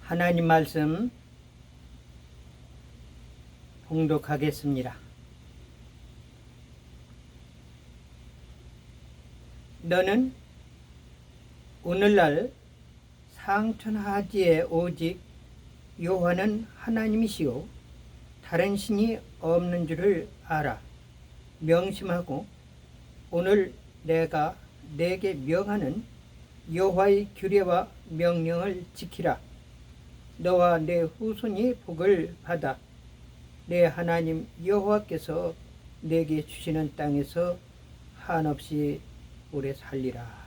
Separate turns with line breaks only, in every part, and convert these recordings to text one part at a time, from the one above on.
하나님 말씀 봉독하겠습니다. 너는 오늘날 상천하지에 오직 여호와는 하나님이시요 다른 신이 없는 줄을 알아. 명심하고 오늘 내가 내게 명하는 여호와의 규례와 명령을 지키라. 너와 내 후손이 복을 받아 내 하나님 여호와께서 내게 주시는 땅에서 한없이 오래 살리라.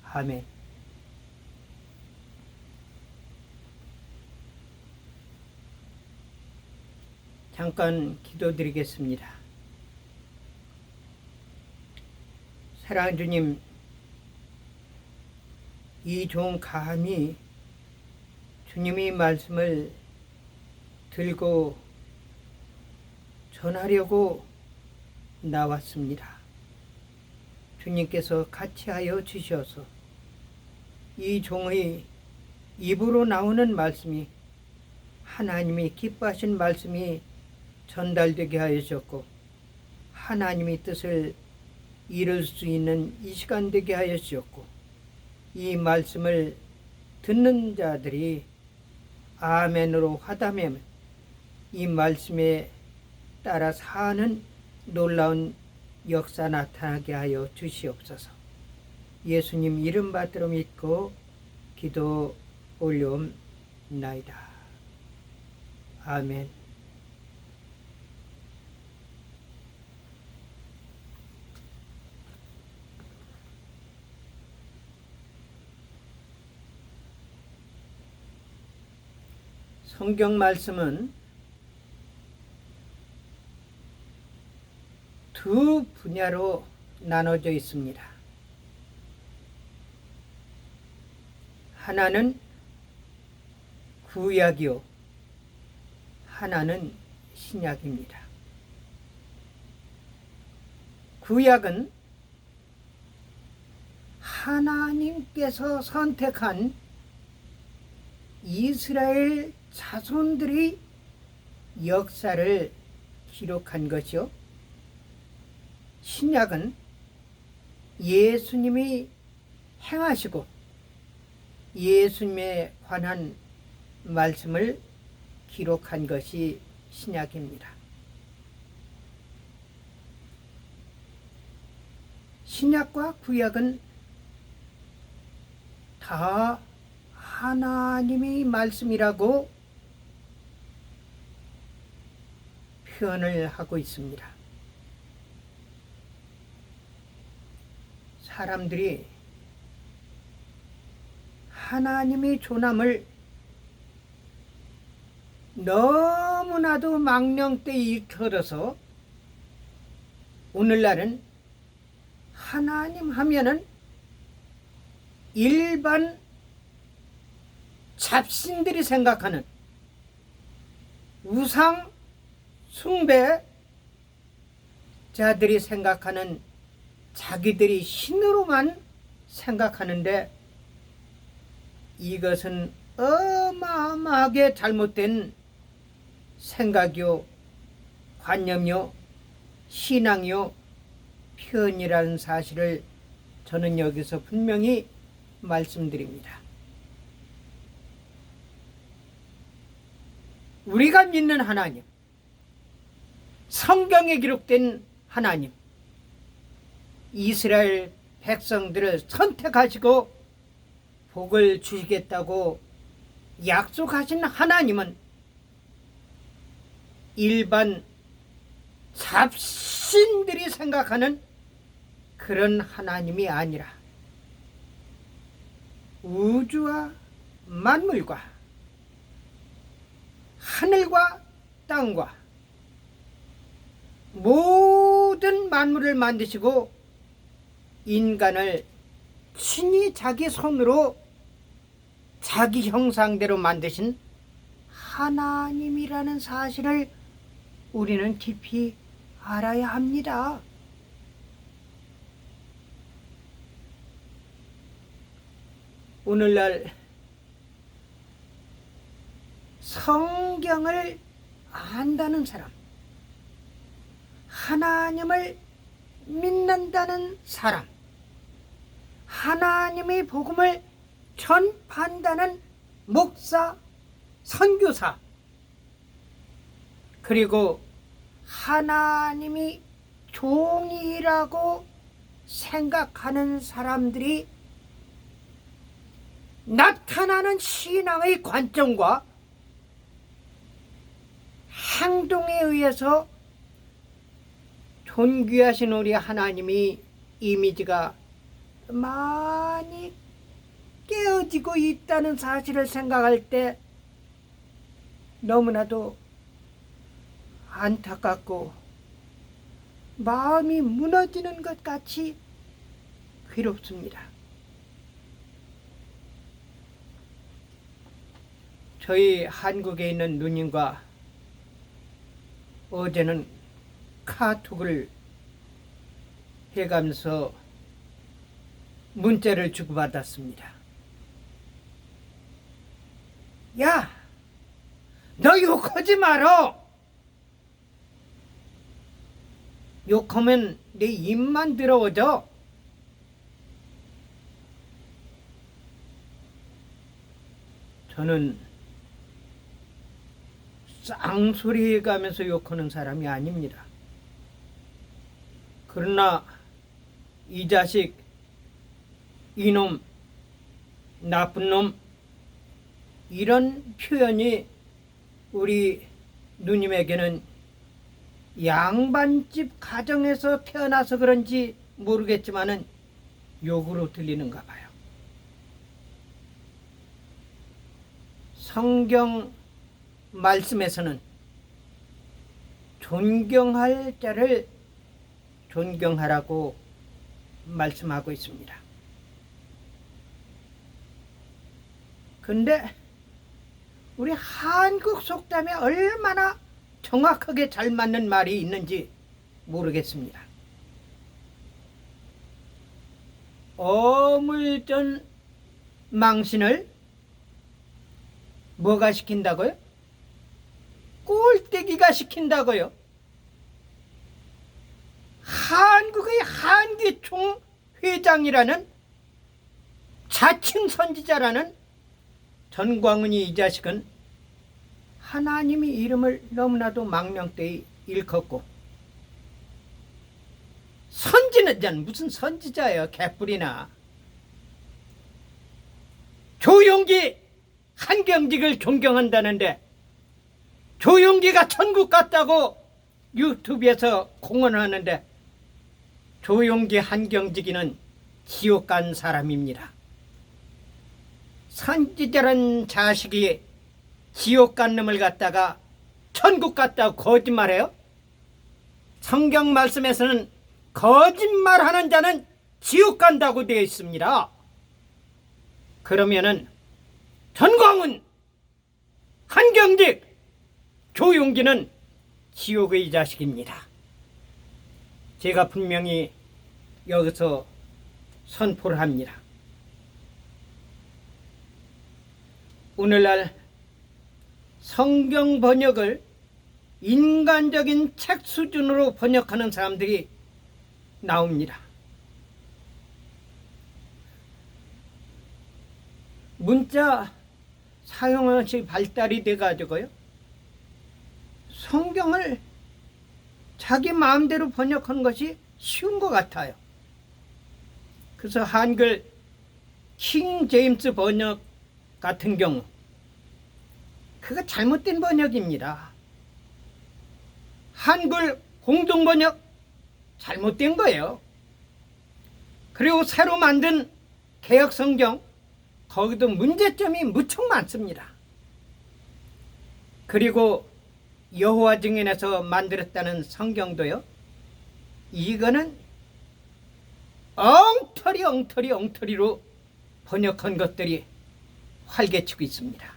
아멘. 잠깐 기도드리겠습니다. 사랑하는 주님, 이 종 감히 주님의 말씀을 들고 전하려고 나왔습니다. 주님께서 같이 하여 주셔서 이 종의 입으로 나오는 말씀이 하나님이 기뻐하신 말씀이 전달되게 하여 주셨고 하나님의 뜻을 이룰 수 있는 이 시간 되게 하여 주셨고 이 말씀을 듣는 자들이 아멘으로 화답하면 이 말씀에 따라 사는 놀라운 역사 나타나게 하여 주시옵소서. 예수님 이름 받들어 믿고 기도 올려옵나이다. 아멘. 성경 말씀은 두 분야로 나눠져 있습니다. 하나는 구약이요, 하나는 신약입니다. 구약은 하나님께서 선택한 이스라엘 자손들이 역사를 기록한 것이요, 신약은 예수님이 행하시고 예수님에 관한 말씀을 기록한 것이 신약입니다. 신약과 구약은 다 하나님의 말씀이라고 표현을 하고 있습니다. 사람들이 하나님의 존함을 너무나도 망령되이 일컬어서 오늘날은 하나님 하면은 일반 잡신들이 생각하는 우상 숭배자들이 생각하는 자기들이 신으로만 생각하는데 이것은 어마어마하게 잘못된 생각이요, 관념이요, 신앙이요, 표현이라는 사실을 저는 여기서 분명히 말씀드립니다. 우리가 믿는 하나님, 성경에 기록된 하나님, 이스라엘 백성들을 선택하시고 복을 주시겠다고 약속하신 하나님은 일반 잡신들이 생각하는 그런 하나님이 아니라 우주와 만물과 하늘과 땅과 모든 만물을 만드시고 인간을 친히 자기 손으로 자기 형상대로 만드신 하나님이라는 사실을 우리는 깊이 알아야 합니다. 오늘날 성경을 안다는 사람, 하나님을 믿는다는 사람, 하나님의 복음을 전파한다는 목사, 선교사, 그리고 하나님이 종이라고 생각하는 사람들이 나타나는 신앙의 관점과 행동에 의해서 존귀하신 우리 하나님이 이미지가 많이 깨어지고 있다는 사실을 생각할 때 너무나도 안타깝고 마음이 무너지는 것 같이 괴롭습니다. 저희 한국에 있는 누님과 어제는 카톡을 해가면서 문자를 주고받았습니다. 야, 너 욕하지 마라. 욕하면 내 입만 더러워져. 저는 쌍소리 해가면서 욕하는 사람이 아닙니다. 그러나 이 자식, 이놈, 나쁜 놈, 이런 표현이 우리 누님에게는 양반집 가정에서 태어나서 그런지 모르겠지만은 욕으로 들리는가 봐요. 성경 말씀에서는 존경할 자를 존경하라고 말씀하고 있습니다. 근데 우리 한국 속담에 얼마나 정확하게 잘 맞는 말이 있는지 모르겠습니다. 어물전 망신을 뭐가 시킨다고요? 꼴대기가 시킨다고요. 한국의 한기총 회장이라는 자칭 선지자라는 전광훈이 이 자식은 하나님의 이름을 너무나도 망명되이 일컫고, 선지는 무슨 선지자예요, 개뿔이나. 조용기 한경직을 존경한다는데 조용기가 천국 갔다고 유튜브에서 공언을 하는데 조용기 한경직이는 지옥 간 사람입니다. 선지자란 자식이 지옥 간 놈을 갖다가 천국 갔다고 거짓말해요? 성경 말씀에서는 거짓말하는 자는 지옥 간다고 되어 있습니다. 그러면은 전광훈, 한경직, 조용기는 지옥의 자식입니다. 제가 분명히 여기서 선포를 합니다. 오늘날 성경 번역을 인간적인 책 수준으로 번역하는 사람들이 나옵니다. 문자 사용원칙 발달이 돼가지고요, 성경을 자기 마음대로 번역하는 것이 쉬운 것 같아요. 그래서 한글 킹 제임스 번역 같은 경우 그거 잘못된 번역입니다. 한글 공동 번역 잘못된 거예요. 그리고 새로 만든 개역 성경, 거기도 문제점이 무척 많습니다. 그리고 여호와 증인에서 만들었다는 성경도요, 이거는 엉터리로 번역한 것들이 활개치고 있습니다.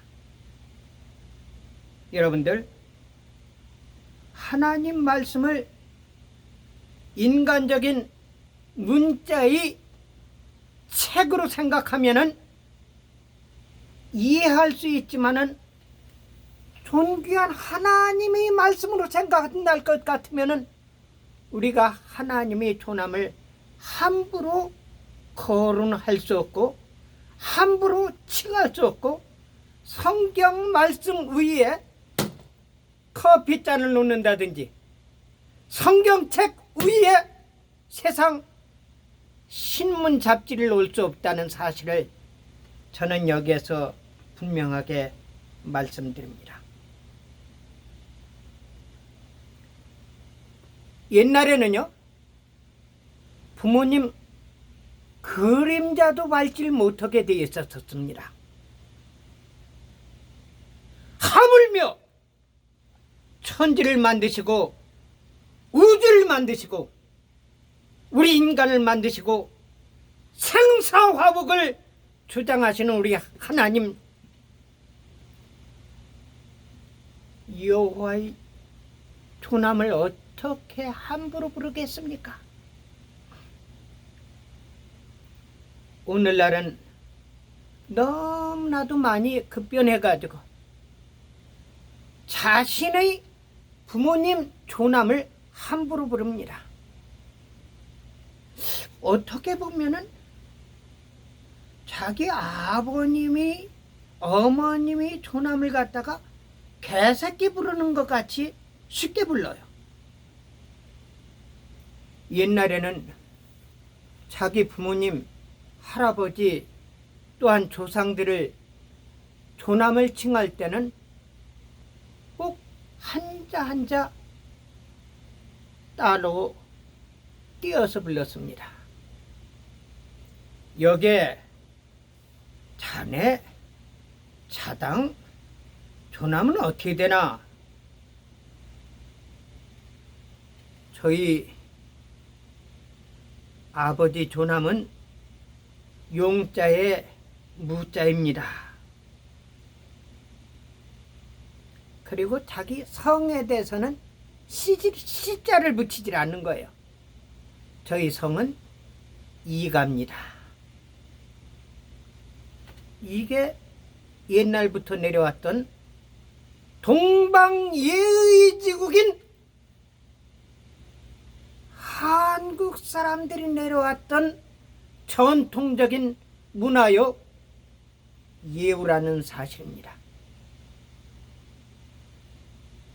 여러분들, 하나님 말씀을 인간적인 문자의 책으로 생각하면은 이해할 수 있지만은 존귀한 하나님의 말씀으로 생각할 것 같으면은 우리가 하나님의 존함을 함부로 거론할 수 없고 함부로 칭할 수 없고 성경 말씀 위에 커피잔을 놓는다든지 성경책 위에 세상 신문 잡지를 놓을 수 없다는 사실을 저는 여기에서 분명하게 말씀드립니다. 옛날에는요, 부모님 그림자도 밟질 못하게 되어 있었습니다. 하물며 천지를 만드시고 우주를 만드시고 우리 인간을 만드시고 생사화복을 주장하시는 우리 하나님 여호와의 존함을 어떻게 함부로 부르겠습니까? 오늘날은 너무나도 많이 급변해가지고 자신의 부모님 존함을 함부로 부릅니다. 어떻게 보면은 자기 아버님이 어머님이 존함을 갖다가 개새끼 부르는 것 같이 쉽게 불러요. 옛날에는 자기 부모님, 할아버지 또한 조상들을 존함을 칭할 때는 꼭 한자 한자 따로 띄어서 불렀습니다. 여기에 자네, 자당, 존함은 어떻게 되나? 저희 아버지 존함은 용자의 무자입니다. 그리고 자기 성에 대해서는 시자를 붙이질 않는 거예요. 저희 성은 이가입니다. 이게 옛날부터 내려왔던 동방예의지국인 한국 사람들이 내려왔던 전통적인 문화요 예우라는 사실입니다.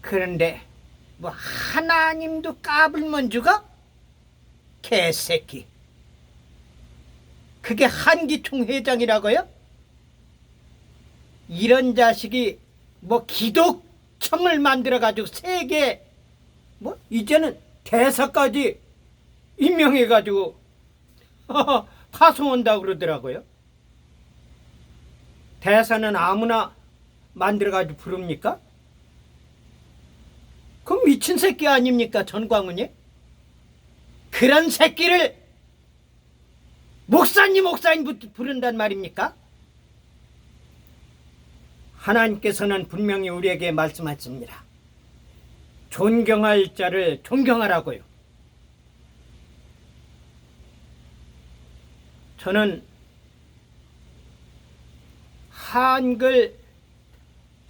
그런데 뭐 하나님도 까불면 죽어? 개새끼. 그게 한기총 회장이라고요? 이런 자식이 뭐 기독청을 만들어가지고 세계 뭐 이제는 대사까지 임명해가지고 파송한다고 그러더라고요. 대사는 아무나 만들어가지고 부릅니까? 그럼 미친 새끼 아닙니까, 전광훈이? 그런 새끼를 목사님 부른단 말입니까? 하나님께서는 분명히 우리에게 말씀하십니다. 존경할 자를 존경하라고요. 저는 한글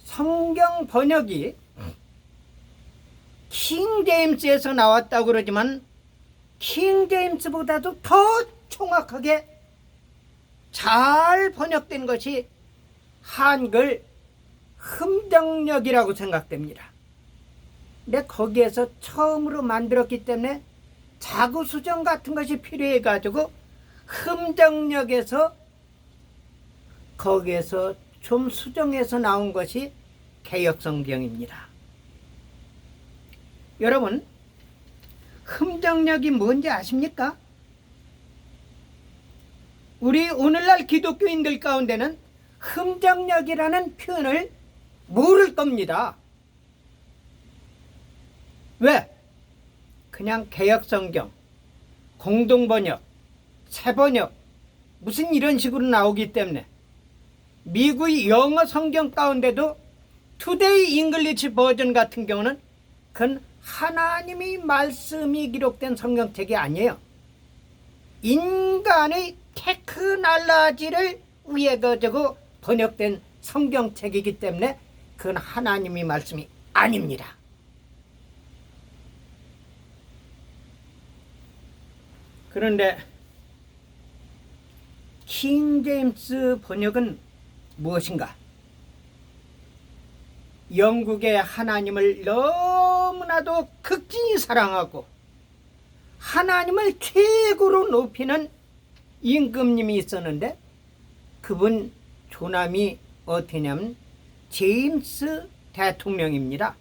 성경 번역이 킹 제임스에서 나왔다고 그러지만 킹 제임스보다도 더 정확하게 잘 번역된 것이 한글 흠정력이라고 생각됩니다. 근데 거기에서 처음으로 만들었기 때문에 자구 수정 같은 것이 필요해가지고 흠정력에서 거기에서 좀 수정해서 나온 것이 개역성경입니다. 여러분, 흠정력이 뭔지 아십니까? 우리 오늘날 기독교인들 가운데는 흠정력이라는 표현을 모를 겁니다. 왜? 그냥 개역성경, 공동번역, 새번역 무슨 이런 식으로 나오기 때문에 미국의 영어 성경 가운데도 투데이 잉글리시 버전 같은 경우는 그건 하나님의 말씀이 기록된 성경책이 아니에요. 인간의 테크놀로지를 위해 가지고 번역된 성경책이기 때문에 그건 하나님의 말씀이 아닙니다. 그런데 킹 제임스 번역은 무엇인가? 영국의 하나님을 너무나도 극진히 사랑하고 하나님을 최고로 높이는 임금님이 있었는데 그분 조남이 어떠냐면 제임스 대통령입니다.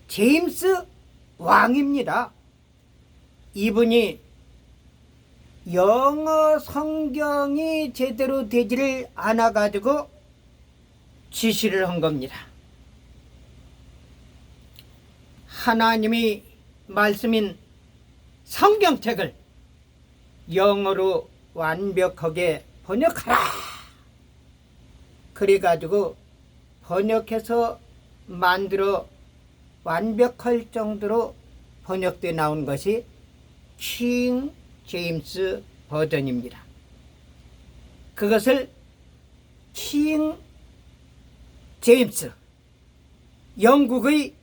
제임스 왕입니다. 이분이 영어 성경이 제대로 되지를 않아가지고 지시를 한 겁니다. 하나님의 말씀인 성경책을 영어로 완벽하게 번역하라. 그래가지고 번역해서 만들어 완벽할 정도로 번역되어 나온 것이 킹 제임스 버전입니다. 그것을 킹 제임스, 영국의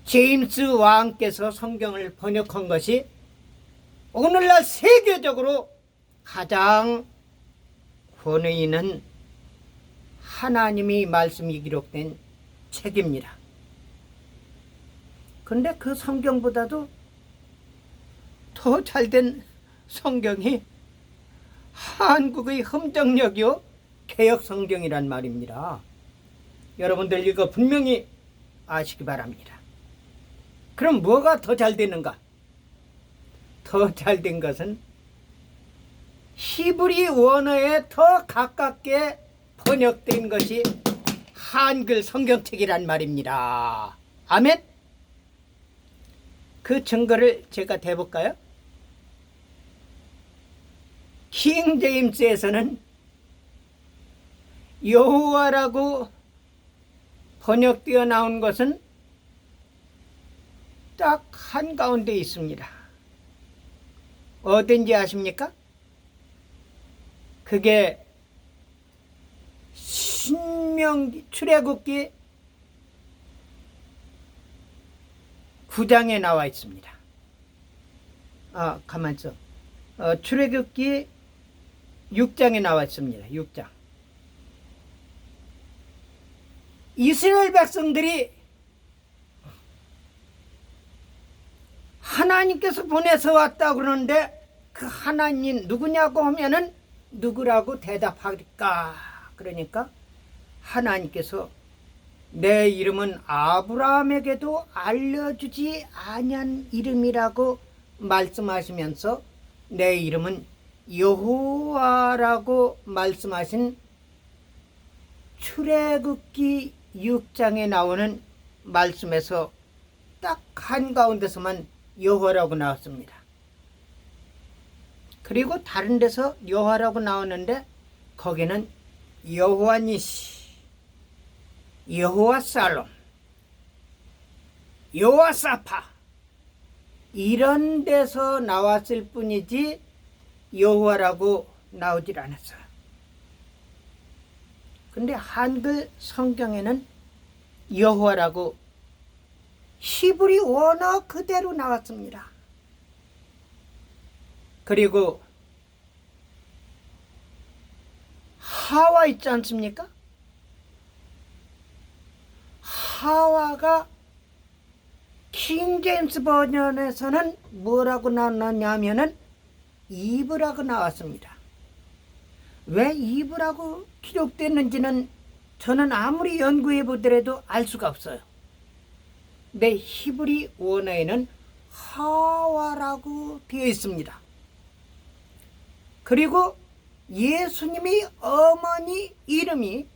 제임스 왕께서 성경을 번역한 것이 오늘날 세계적으로 가장 권위 있는 하나님의 말씀이 기록된 책입니다. 그런데 그 성경보다도 더 잘된 성경이 한국의 흠정역이요 개역 성경이란 말입니다. 여러분들 이거 분명히 아시기 바랍니다. 그럼 뭐가 더 잘 되는가? 더 잘된 것은 히브리 원어에 더 가깝게 번역된 것이 한글 성경책이란 말입니다. 아멘? 그 증거를 제가 대볼까요? 킹 제임스에서는 여호와라고 번역되어 나온 것은 딱 한가운데 있습니다. 어딘지 아십니까? 그게 출애굽기 9장에 나와 있습니다. 가만있어. 출애굽기 6장에 나와 있습니다. 6장. 이스라엘 백성들이 하나님께서 보내서 왔다 그러는데 그 하나님 누구냐고 하면은 누구라고 대답할까? 그러니까 하나님께서 내 이름은 아브라함에게도 알려주지 아니한 이름이라고 말씀하시면서 내 이름은 여호와라고 말씀하신 출애굽기 6장에 나오는 말씀에서 딱 한가운데서만 여호와라고 나왔습니다. 그리고 다른 데서 여호와라고 나오는데 거기는 여호와 니시, 여호와 살롬, 여호와 사파 이런 데서 나왔을 뿐이지 여호와라고 나오질 않았어요. 근데 한글 성경에는 여호와라고 히브리 원어 그대로 나왔습니다. 그리고 하와 있지 않습니까? 하와가 킹 제임스 버전에서는 뭐라고 나왔냐면은 이브라고 나왔습니다. 왜 이브라고 기록됐는지는 저는 아무리 연구해 보더라도 알 수가 없어요. 내 히브리 원어에는 하와라고 되어 있습니다. 그리고 예수님의 어머니 이름이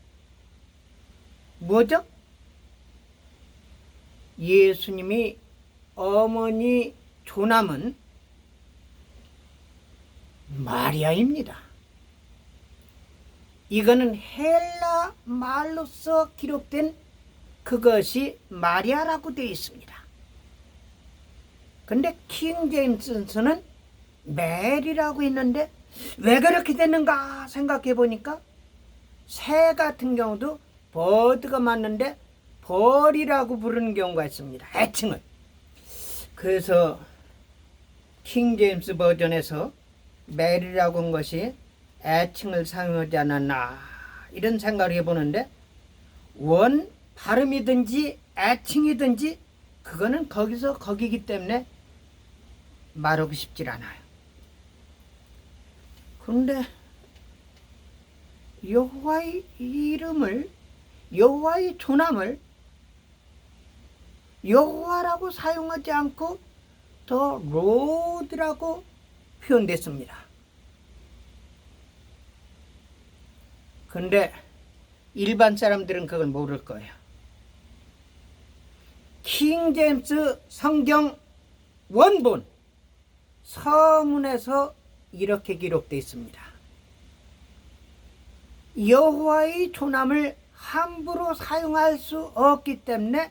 뭐죠? 예수님의 어머니 조남은 마리아입니다. 이거는 헬라 말로서 기록된 그것이 마리아라고 되어 있습니다. 근데 킹 제임스는 메리라고 있는데 왜 그렇게 됐는가 생각해 보니까 새 같은 경우도 버드가 맞는데 벌이라고 부르는 경우가 있습니다. 애칭을. 그래서 킹 제임스 버전에서 메리라고 한 것이 애칭을 사용하지 않았나 이런 생각을 해보는데, 원 발음이든지 애칭이든지 그거는 거기서 거기기 때문에 말하고 싶질 않아요. 그런데 여호와의 이름을, 여호와의 조남을 여호와라고 사용하지 않고 더 로드라고 표현됐습니다. 그런데 일반 사람들은 그걸 모를 거예요. 킹 제임스 성경 원본 서문에서 이렇게 기록되어 있습니다. 여호와의 조남을 함부로 사용할 수 없기 때문에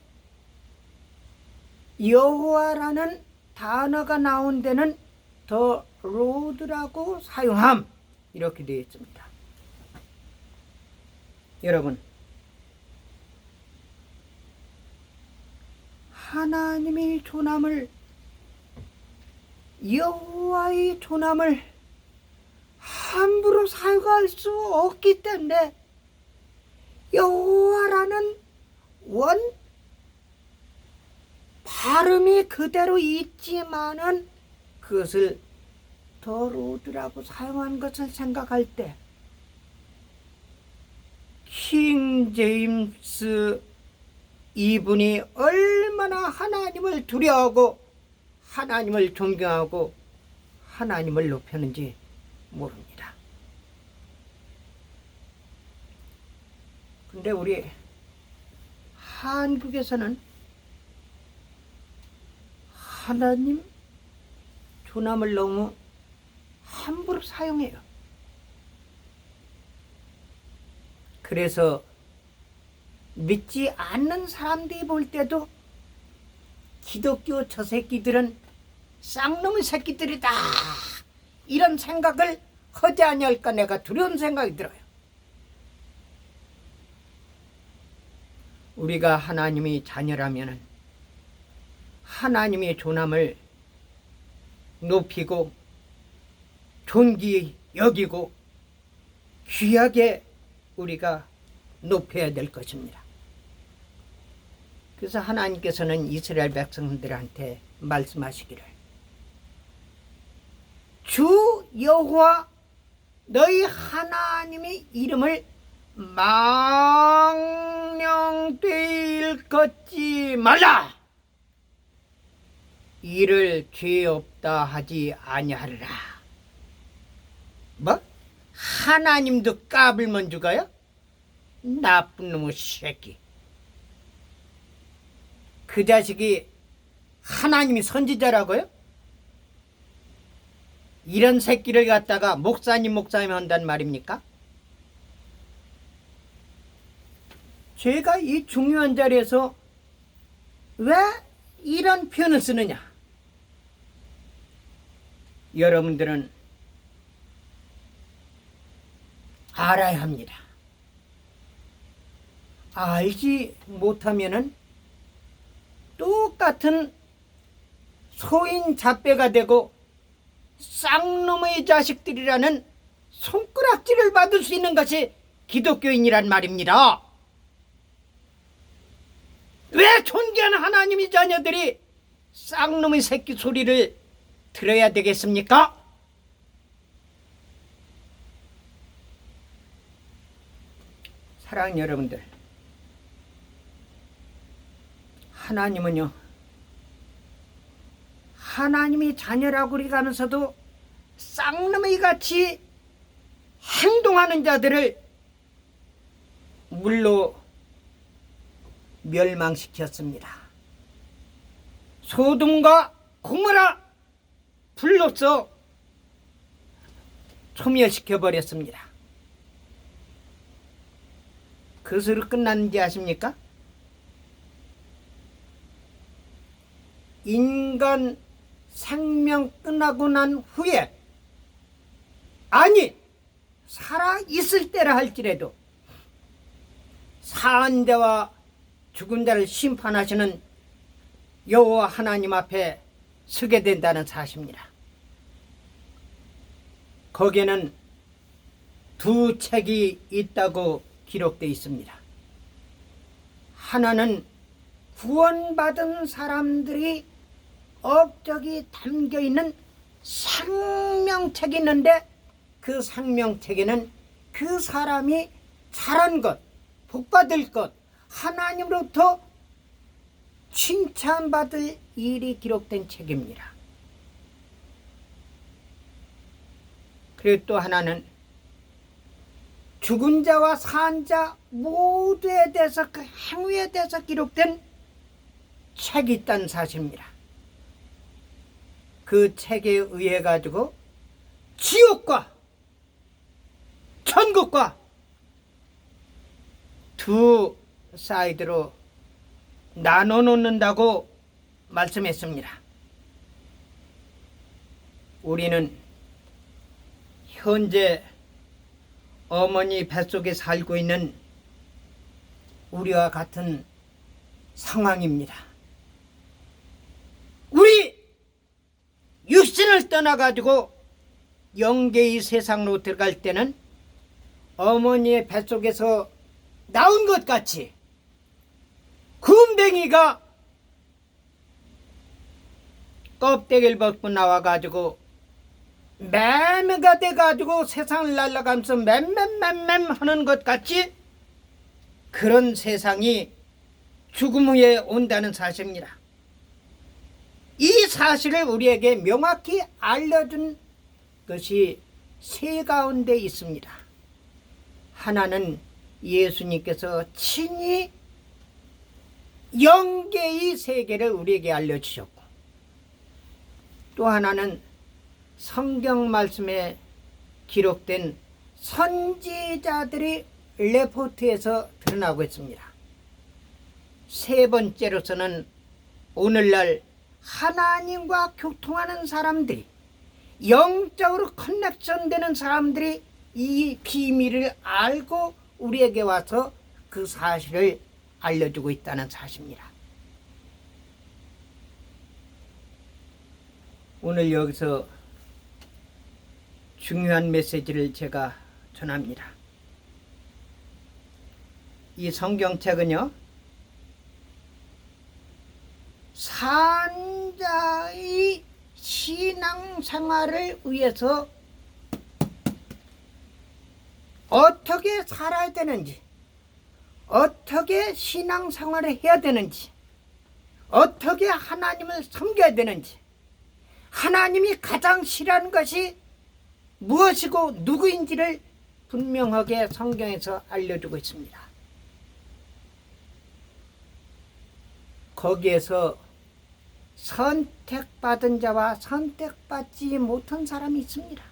여호와라는 단어가 나온 데는 더 로드라고 사용함, 이렇게 되어 있습니다. 여러분, 하나님의 조남을, 여호와의 조남을 함부로 사용할 수 없기 때문에 여호와라는 원 발음이 그대로 있지만은 그것을 더 로드라고 사용한 것을 생각할 때 킹 제임스 이분이 얼마나 하나님을 두려워하고 하나님을 존경하고 하나님을 높였는지 모릅니다. 근데 우리 한국에서는 하나님 조남을 너무 함부로 사용해요. 그래서 믿지 않는 사람들이 볼 때도 기독교 저 새끼들은 쌍놈의 새끼들이다, 이런 생각을 하지 아니할까 내가 두려운 생각이 들어요. 우리가 하나님의 자녀라면 하나님의 조남을 높이고 존귀 여기고 귀하게 우리가 높여야 될 것입니다. 그래서 하나님께서는 이스라엘 백성들한테 말씀하시기를, 주 여호와 너희 하나님의 이름을 망령되이 걷지 말라. 이를 죄 없다 하지 아니하리라. 뭐? 하나님도 까불면 죽어요? 나쁜 놈의 새끼. 그 자식이 하나님이 선지자라고요? 이런 새끼를 갖다가 목사님 한단 말입니까? 제가 이 중요한 자리에서 왜 이런 표현을 쓰느냐? 여러분들은 알아야 합니다. 알지 못하면은 똑같은 소인 잡배가 되고 쌍놈의 자식들이라는 손가락질을 받을 수 있는 것이 기독교인이란 말입니다. 왜 존귀한 하나님의 자녀들이 쌍놈의 새끼 소리를 들어야 되겠습니까? 사랑하는 여러분들, 하나님은요, 하나님이 자녀라고 그러면서도 쌍놈의 같이 행동하는 자들을 물로 멸망시켰습니다. 소돔과 고모라 불로써 소멸시켜버렸습니다. 그것으로 끝났는지 아십니까? 인간 생명 끝나고 난 후에, 아니 살아 있을 때라 할지라도 사한 자와 죽은 자를 심판하시는 여호와 하나님 앞에 서게 된다는 사실입니다. 거기에는 두 책이 있다고 기록되어 있습니다. 하나는 구원받은 사람들이 업적이 담겨있는 생명책이 있는데, 그 생명책에는 그 사람이 잘한 것, 복받을 것, 하나님으로부터 칭찬받을 일이 기록된 책입니다. 그리고 또 하나는 죽은 자와 산 자 모두에 대해서, 그 행위에 대해서 기록된 책이 있다는 사실입니다. 그 책에 의해 가지고 지옥과 천국과 두 사이드로 나눠 놓는다고 말씀했습니다. 우리는 현재 어머니 뱃속에 살고 있는 우리와 같은 상황입니다. 우리 육신을 떠나가지고 영계의 세상으로 들어갈 때는 어머니의 뱃속에서 나온 것 같이 군뱅이가 껍데기를 벗고 나와가지고 매매가 돼가지고 세상을 날아가면서 맴맴맴맴 하는 것 같이, 그런 세상이 죽음 후에 온다는 사실입니다. 이 사실을 우리에게 명확히 알려준 것이 세 가운데 있습니다. 하나는 예수님께서 친히 영계의 세계를 우리에게 알려주셨고, 또 하나는 성경 말씀에 기록된 선지자들의 레포트에서 드러나고 있습니다. 세 번째로서는 오늘날 하나님과 교통하는 사람들이, 영적으로 커넥션 되는 사람들이 이 비밀을 알고 우리에게 와서 그 사실을 알려주고 있다는 사실입니다. 오늘 여기서 중요한 메시지를 제가 전합니다. 이 성경책은요, 산자의 신앙생활을 위해서 어떻게 살아야 되는지, 어떻게 신앙생활을 해야 되는지, 어떻게 하나님을 섬겨야 되는지, 하나님이 가장 싫어하는 것이 무엇이고 누구인지를 분명하게 성경에서 알려주고 있습니다. 거기에서 선택받은 자와 선택받지 못한 사람이 있습니다.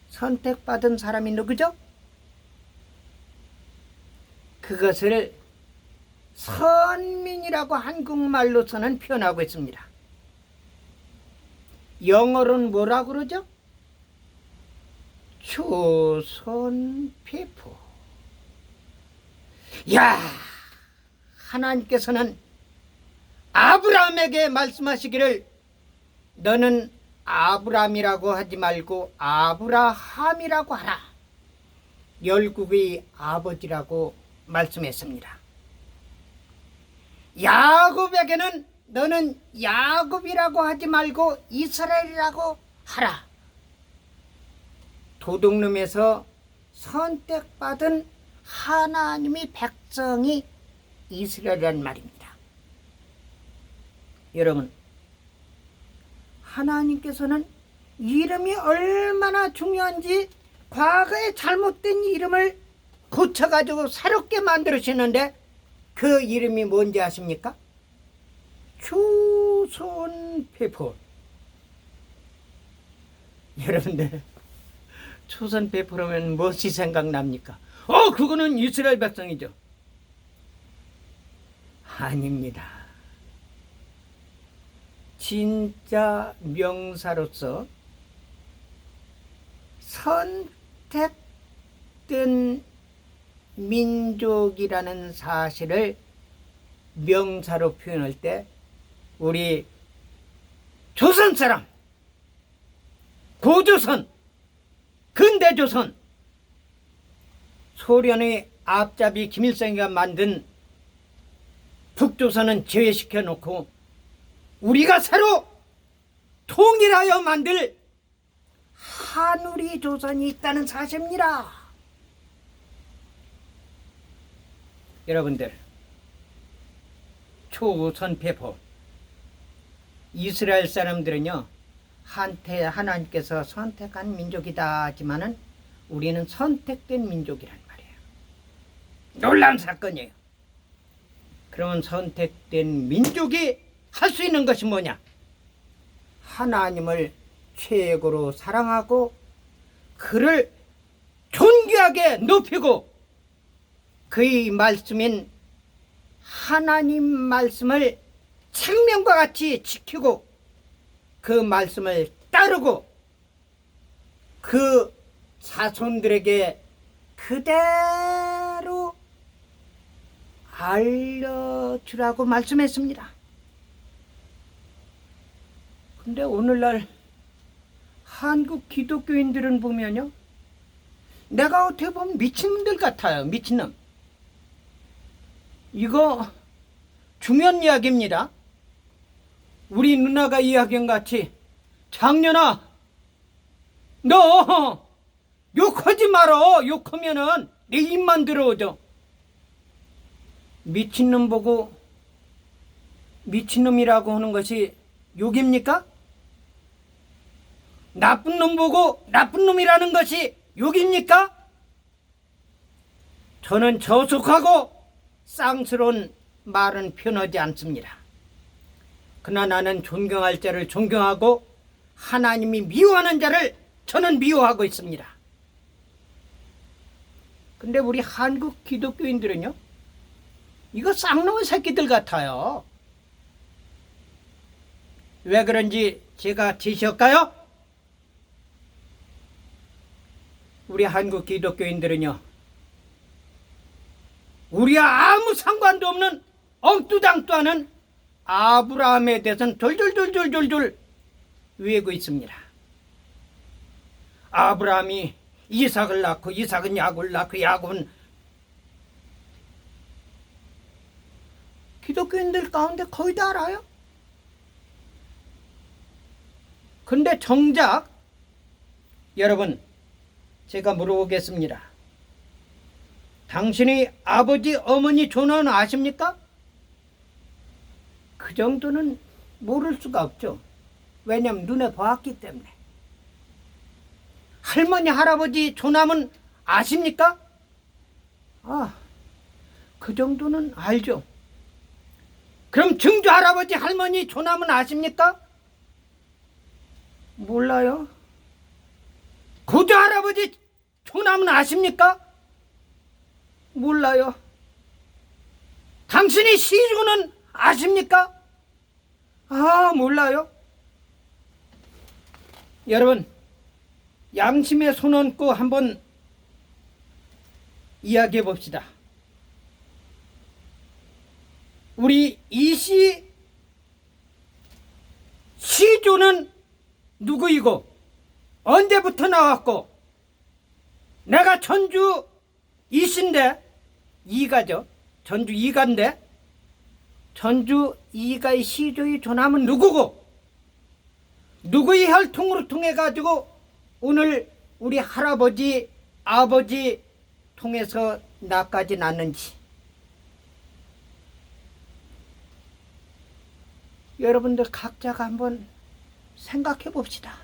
선택받은 사람이 누구죠? 그것을 선민이라고 한국말로서는 표현하고 있습니다. 영어로는 뭐라고 그러죠? chosen people. 야, 하나님께서는 아브라함에게 말씀하시기를, 너는 아브라함이라고 하지 말고 아브라함이라고 하라. 열국의 아버지라고 말씀했습니다. 야곱에게는 너는 야곱이라고 하지 말고 이스라엘이라고 하라. 도둑놈에서 선택받은 하나님의 백성이 이스라엘이란 말입니다. 여러분, 하나님께서는 이름이 얼마나 중요한지 과거에 잘못된 이름을 고쳐가지고 새롭게 만들으시는데, 그 이름이 뭔지 아십니까? 초선페포. 여러분들, 초선페포라면 무엇이 생각납니까? 그거는 이스라엘 백성이죠. 아닙니다. 진짜 명사로서 선택된 민족이라는 사실을 명사로 표현할 때 우리 조선 사람, 고조선, 근대조선, 소련의 앞잡이 김일성이가 만든 북조선은 제외시켜 놓고 우리가 새로 통일하여 만들 한우리 조선이 있다는 사실입니다. 여러분들, 초선패포 이스라엘 사람들은요, 한테 하나님께서 선택한 민족이다 하지만은 우리는 선택된 민족이란 말이에요. 놀라운 사건이에요. 그러면 선택된 민족이 할 수 있는 것이 뭐냐? 하나님을 최고로 사랑하고 그를 존귀하게 높이고 그의 말씀인 하나님 말씀을 생명과 같이 지키고 그 말씀을 따르고 그 자손들에게 그대로 알려주라고 말씀했습니다. 근데 오늘날 한국 기독교인들은 보면요, 내가 어떻게 보면 미친놈들 같아요. 미친놈. 이거 중요한 이야기입니다. 우리 누나가 이야기한 같이, 장년아, 너 욕하지 말어. 욕하면은 내 입만 들어오죠. 미친놈 보고 미친놈이라고 하는 것이 욕입니까? 나쁜 놈 보고 나쁜 놈이라는 것이 욕입니까? 저는 저속하고 쌍스러운 말은 표현하지 않습니다. 그러나 나는 존경할 자를 존경하고 하나님이 미워하는 자를 저는 미워하고 있습니다. 근데 우리 한국 기독교인들은요, 이거 쌍놈의 새끼들 같아요. 왜 그런지 제가 제시할까요? 우리 한국 기독교인들은요, 우리와 아무 상관도 없는 엉뚜당뚜 하는 아브라함에 대해서는 돌돌돌돌돌돌 외우고 있습니다. 아브라함이 이삭을 낳고 이삭은 야곱을 낳고 야곱은, 기독교인들 가운데 거의 다 알아요. 근데 정작 여러분, 제가 물어보겠습니다. 당신의 아버지 어머니 존엄은 아십니까? 그 정도는 모를 수가 없죠. 왜냐하면 눈에 보았기 때문에. 할머니 할아버지 조남은 아십니까? 그 정도는 알죠. 그럼 증조 할아버지 할머니 조남은 아십니까? 몰라요. 고조 할아버지 조남은 아십니까? 몰라요. 당신이 시주는 아십니까? 몰라요. 여러분, 양심에 손 얹고 한번 이야기해 봅시다. 우리 이씨 시조는 누구이고 언제부터 나왔고, 내가 전주 이씨인데, 이가죠. 전주 이가인데, 전주 이가의 시조의 조남은 누구고, 누구의 혈통으로 통해 가지고 오늘 우리 할아버지 아버지 통해서 나까지 낳는지, 여러분들 각자가 한번 생각해 봅시다.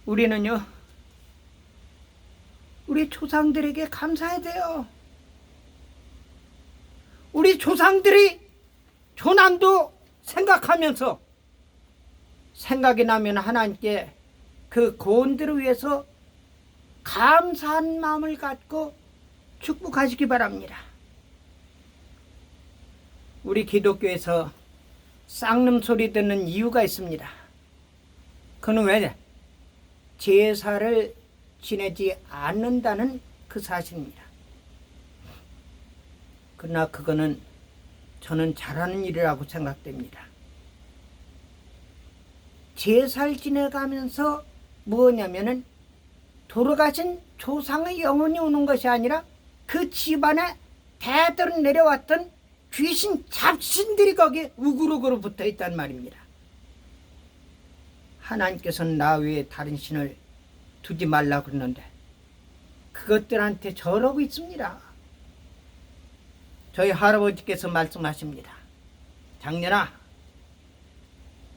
우리는요, 우리 조상들에게 감사해야 돼요. 우리 조상들이 조남도 생각하면서, 생각이 나면 하나님께 그 고은들을 위해서 감사한 마음을 갖고 축복하시기 바랍니다. 우리 기독교에서 쌍놈 소리 듣는 이유가 있습니다. 그는 왜? 제사를 지내지 않는다는 그 그 사실입니다. 그러나 그거는 저는 잘하는 일이라고 생각됩니다. 제사를 지내가면서 뭐냐면은 돌아가신 조상의 영혼이 오는 것이 아니라 그 집안에 대대로 내려왔던 귀신 잡신들이 거기에 우글우글 붙어 있단 말입니다. 하나님께서는 나 외에 다른 신을 두지 말라 그러는데 그것들한테 절하고 있습니다. 저희 할아버지께서 말씀하십니다. 장년아,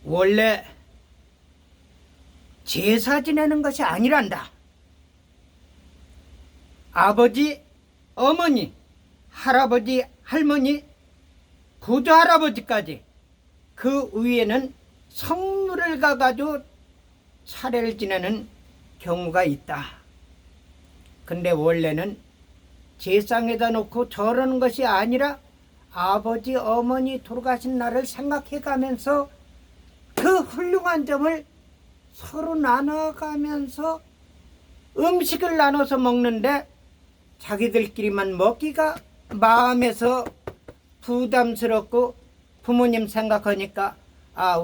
원래 제사 지내는 것이 아니란다. 아버지, 어머니, 할아버지, 할머니, 구조 할아버지까지 그 위에는 성물을 가가지고 차례를 지내는 경우가 있다. 근데 원래는 제상에다 놓고 절하는 것이 아니라 아버지, 어머니 돌아가신 날을 생각해 가면서 그 훌륭한 점을 서로 나눠가면서 음식을 나눠서 먹는데 자기들끼리만 먹기가 마음에서 부담스럽고 부모님 생각하니까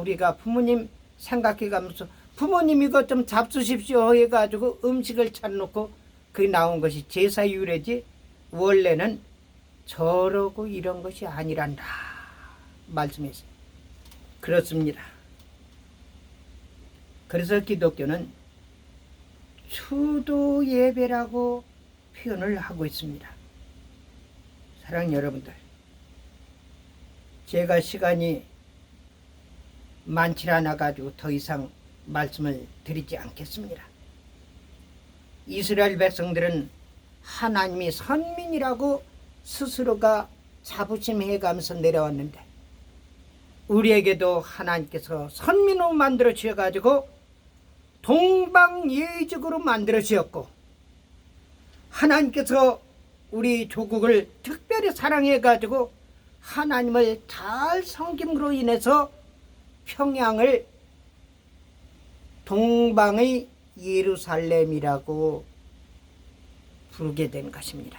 우리가 부모님 생각해가면서 부모님 이것 좀 잡수십시오 해가지고 음식을 차려놓고 그게 나온 것이 제사 유래지 원래는 저러고 이런 것이 아니란다 말씀했어요. 그렇습니다. 그래서 기독교는 추도 예배라고 표현을 하고 있습니다. 사랑하는 여러분들, 제가 시간이 많지 않아 가지고 더 이상 말씀을 드리지 않겠습니다. 이스라엘 백성들은 하나님이 선민이라고 스스로가 자부심해가면서 내려왔는데 우리에게도 하나님께서 선민으로 만들어 주셔가지고 동방예의적으로 만들어 주셨고 하나님께서 우리 조국을 특별히 사랑해가지고 하나님을 잘 섬김으로 인해서 평양을 동방의 예루살렘이라고 부르게 된 것입니다.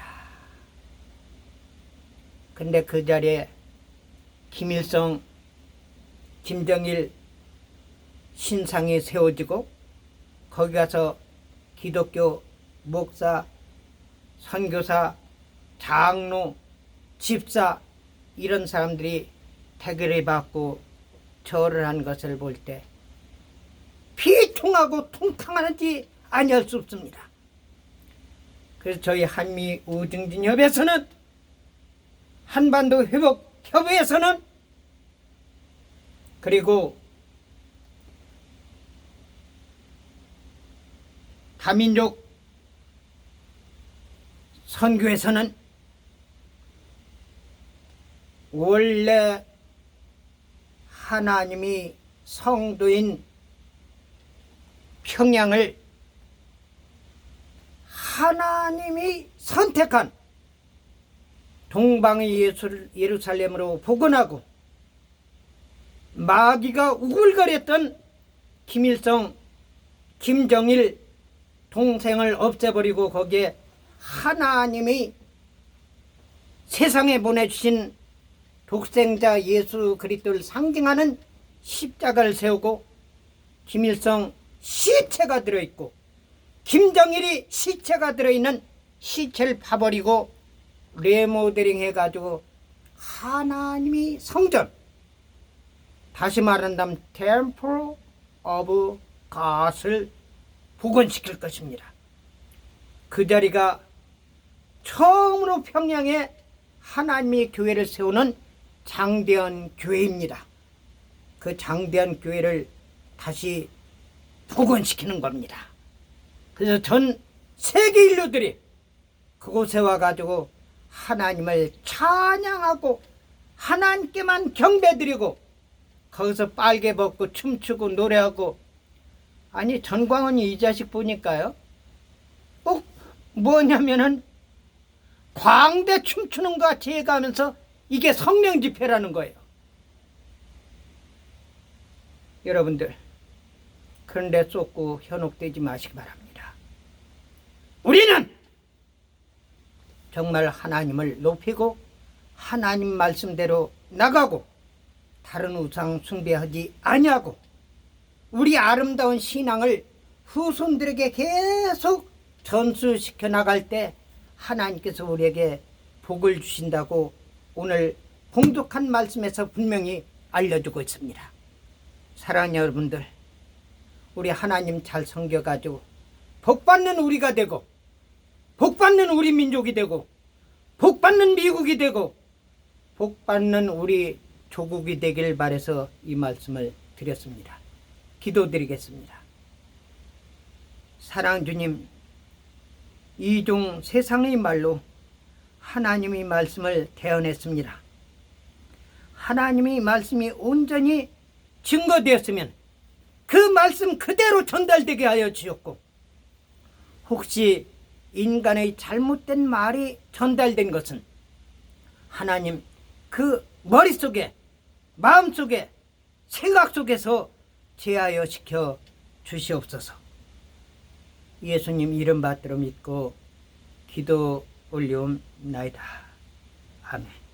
근데 그 자리에 김일성, 김정일 신상이 세워지고 거기 가서 기독교 목사, 선교사, 장로, 집사 이런 사람들이 태교를 받고 절을 한 것을 볼 때 비통하고 통탕하는지 아니할 수 없습니다. 그래서 저희 한미 우증진협에서는 한반도 회복협의회에서는 그리고 다민족 선교에서는 원래 하나님이 성도인 평양을 하나님이 선택한 동방의 예루살렘으로 복원하고 마귀가 우글거렸던 김일성, 김정일 동생을 없애버리고 거기에 하나님이 세상에 보내주신 독생자 예수 그리스도를 상징하는 십자가를 세우고 김일성 시체가 들어있고 김정일이 시체가 들어있는 시체를 파버리고 레모델링 해가지고 하나님이 성전, 다시 말한다면 Temple of God을 복원시킬 것입니다. 그 자리가 처음으로 평양에 하나님의 교회를 세우는 장대현 교회입니다. 그 장대현 교회를 다시 복원시키는 겁니다. 그래서 전 세계 인류들이 그곳에 와가지고 하나님을 찬양하고 하나님께만 경배드리고 거기서 빨개 벗고 춤추고 노래하고 아니 전광훈이 이 자식 보니까요 꼭 뭐냐면은 광대 춤추는 것 같이 해가면서 이게 성령 집회라는 거예요. 여러분들 그런데 쏟고 현혹되지 마시기 바랍니다. 우리는 정말 하나님을 높이고 하나님 말씀대로 나가고 다른 우상 숭배하지 아니하고 우리 아름다운 신앙을 후손들에게 계속 전수시켜 나갈 때 하나님께서 우리에게 복을 주신다고 오늘 봉독한 말씀에서 분명히 알려주고 있습니다. 사랑하는 여러분들, 우리 하나님 잘 섬겨가지고 복받는 우리가 되고 복받는 우리 민족이 되고 복받는 미국이 되고 복받는 우리 조국이 되길 바라서 이 말씀을 드렸습니다. 기도드리겠습니다. 사랑하는 주님, 이종 세상의 말로 하나님의 말씀을 대언했습니다. 하나님의 말씀이 온전히 증거되었으면 그 말씀 그대로 전달되게 하여 주셨고, 혹시 인간의 잘못된 말이 전달된 것은 하나님 그 머릿속에, 마음속에, 생각 속에서 제하여 시켜 주시옵소서. 예수님 이름 받들어 믿고 기도 올리옵나이다. 아멘.